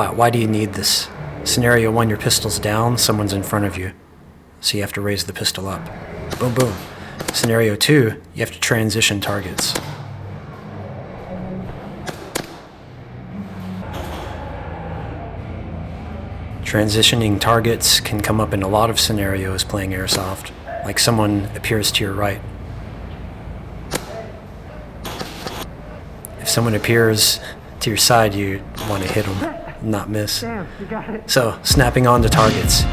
Why do you need this? Scenario 1, your pistol's down, someone's in front of you, so you have to raise the pistol up. Boom, boom. Scenario 2, you have to transition targets. Transitioning targets can come up in a lot of scenarios playing Airsoft, like someone appears to your right. If someone appears to your side, you want to hit them, not miss. Damn, you got it. So, snapping onto targets.